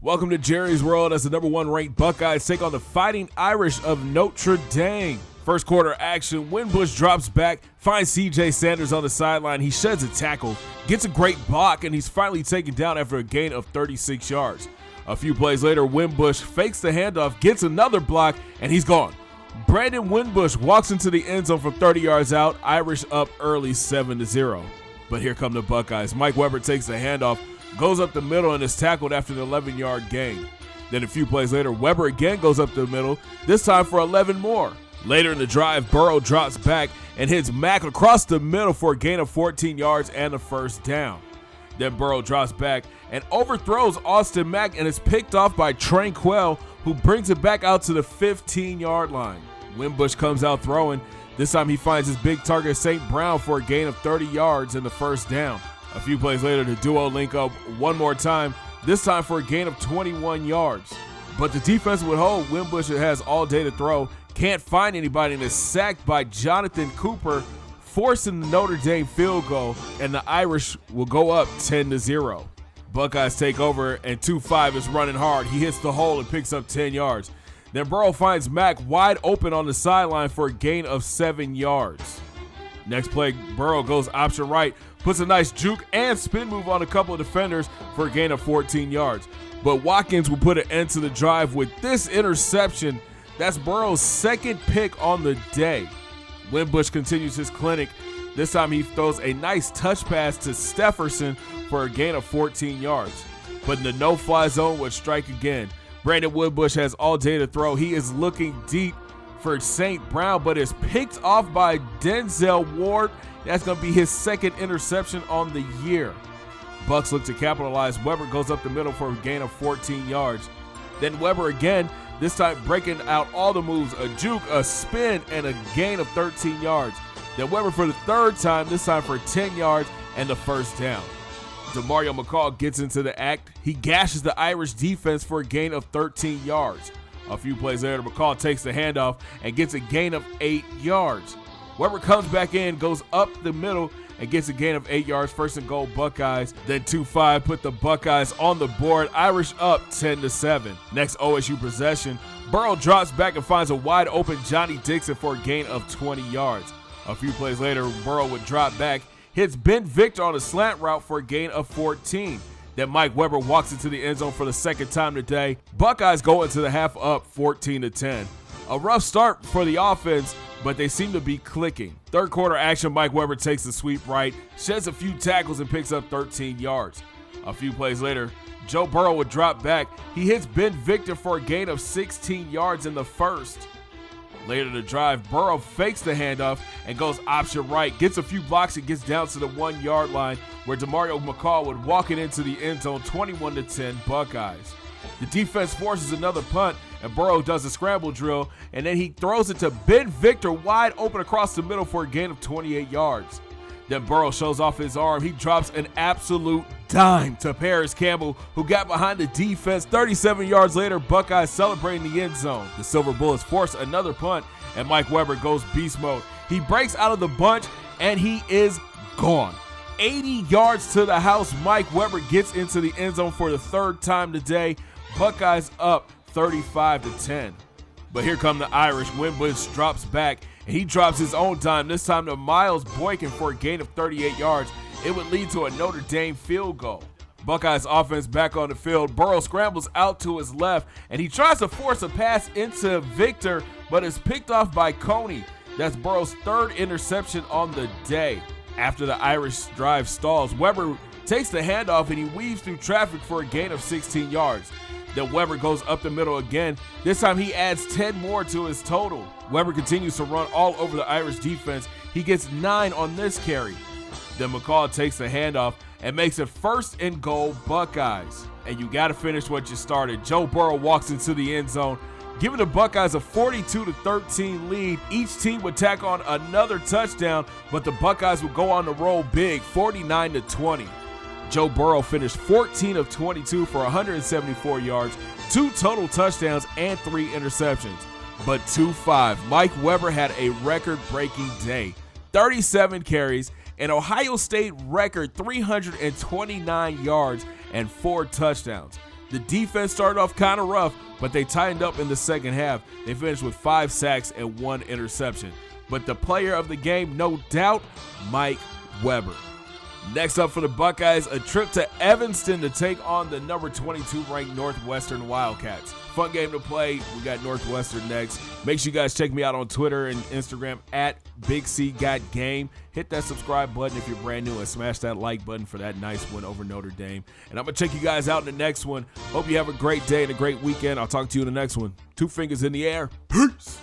Welcome to Jerry's World as the #1 ranked Buckeyes take on the Fighting Irish of Notre Dame. First quarter action, Wimbush drops back, finds C.J. Sanders on the sideline. He sheds a tackle, gets a great block, and he's finally taken down after a gain of 36 yards. A few plays later, Wimbush fakes the handoff, gets another block, and he's gone. Brandon Wimbush walks into the end zone from 30 yards out, Irish up early 7-0. But here come the Buckeyes. Mike Weber takes the handoff, goes up the middle, and is tackled after an 11-yard gain. Then a few plays later, Weber again goes up the middle, this time for 11 more. Later in the drive, Burrow drops back and hits Mack across the middle for a gain of 14 yards and a first down. Then Burrow drops back and overthrows Austin Mack and is picked off by Tranquil, who brings it back out to the 15-yard line. Wimbush comes out throwing. This time he finds his big target St. Brown for a gain of 30 yards and the first down. A few plays later, the duo link up one more time, this time for a gain of 21 yards. But the defense would hold. Wimbush has all day to throw, can't find anybody, and is sacked by Jonathan Cooper, forcing the Notre Dame field goal, and the Irish will go up 10-0. Buckeyes take over, and 2-5 is running hard. He hits the hole and picks up 10 yards. Then Burrow finds Mack wide open on the sideline for a gain of 7 yards. Next play, Burrow goes option right, puts a nice juke and spin move on a couple of defenders for a gain of 14 yards. But Watkins will put an end to the drive with this interception. That's Burrow's second pick on the day. Wimbush continues his clinic. This time he throws a nice touch pass to Stefferson for a gain of 14 yards. But in the no-fly zone would strike again. Brandon Wimbush has all day to throw. He is looking deep for St. Brown, but is picked off by Denzel Ward. That's going to be his second interception on the year. Bucks look to capitalize. Weber goes up the middle for a gain of 14 yards. Then Weber again, this time breaking out all the moves, a juke, a spin, and a gain of 13 yards. Then Weber for the third time, this time for 10 yards and the first down. DeMario McCall gets into the act. He gashes the Irish defense for a gain of 13 yards. A few plays later, McCall takes the handoff and gets a gain of 8 yards. Weber comes back in, goes up the middle, and gets a gain of 8 yards, first and goal Buckeyes. Then 2-5 put the Buckeyes on the board. Irish up 10-7. Next OSU possession, Burrow drops back and finds a wide open Johnny Dixon for a gain of 20 yards. A few plays later, Burrow would drop back, hits Ben Victor on a slant route for a gain of 14. Then Mike Weber walks into the end zone for the second time today. Buckeyes go into the half up 14-10. A rough start for the offense, but they seem to be clicking. Third quarter action, Mike Weber takes the sweep right, sheds a few tackles, and picks up 13 yards. A few plays later, Joe Burrow would drop back. He hits Ben Victor for a gain of 16 yards in the first. Later in the drive, Burrow fakes the handoff and goes option right, gets a few blocks and gets down to the 1-yard line where DeMario McCall would walk it into the end zone, 21-10 Buckeyes. The defense forces another punt, and Burrow does a scramble drill, and then he throws it to Ben Victor wide open across the middle for a gain of 28 yards. Then Burrow shows off his arm. He drops an absolute dime to Paris Campbell, who got behind the defense. 37 yards later, Buckeyes celebrating the end zone. The Silver Bullets force another punt, and Mike Weber goes beast mode. He breaks out of the bunch, and he is gone. 80 yards to the house. Mike Weber gets into the end zone for the third time today. Buckeyes up 35-10. But here come the Irish. Wimbush drops back, and he drops his own dime, this time to Miles Boykin for a gain of 38 yards. It would lead to a Notre Dame field goal. Buckeyes offense back on the field. Burrow scrambles out to his left, and he tries to force a pass into Victor, but is picked off by Coney. That's Burrow's third interception on the day. After the Irish drive stalls, Weber takes the handoff, and he weaves through traffic for a gain of 16 yards. Then Weber goes up the middle again. This time he adds 10 more to his total. Weber continues to run all over the Irish defense. He gets 9 on this carry. Then McCall takes the handoff and makes it first and goal Buckeyes. And you got to finish what you started. Joe Burrow walks into the end zone, giving the Buckeyes a 42-13 lead. Each team would tack on another touchdown, but the Buckeyes would go on to roll big, 49-20. Joe Burrow finished 14 of 22 for 174 yards, 2 total touchdowns, and 3 interceptions. But 2-5, Mike Weber had a record-breaking day. 37 carries, an Ohio State record 329 yards, and 4 touchdowns. The defense started off kind of rough, but they tightened up in the second half. They finished with 5 sacks and 1 interception. But the player of the game, no doubt, Mike Weber. Next up for the Buckeyes, a trip to Evanston to take on the number 22 ranked Northwestern Wildcats. Fun game to play. We got Northwestern next. Make sure you guys check me out on Twitter and Instagram at BigCGotGame. Hit that subscribe button if you're brand new and smash that like button for that nice win over Notre Dame. And I'm going to check you guys out in the next one. Hope you have a great day and a great weekend. I'll talk to you in the next one. 2 fingers in the air. Peace.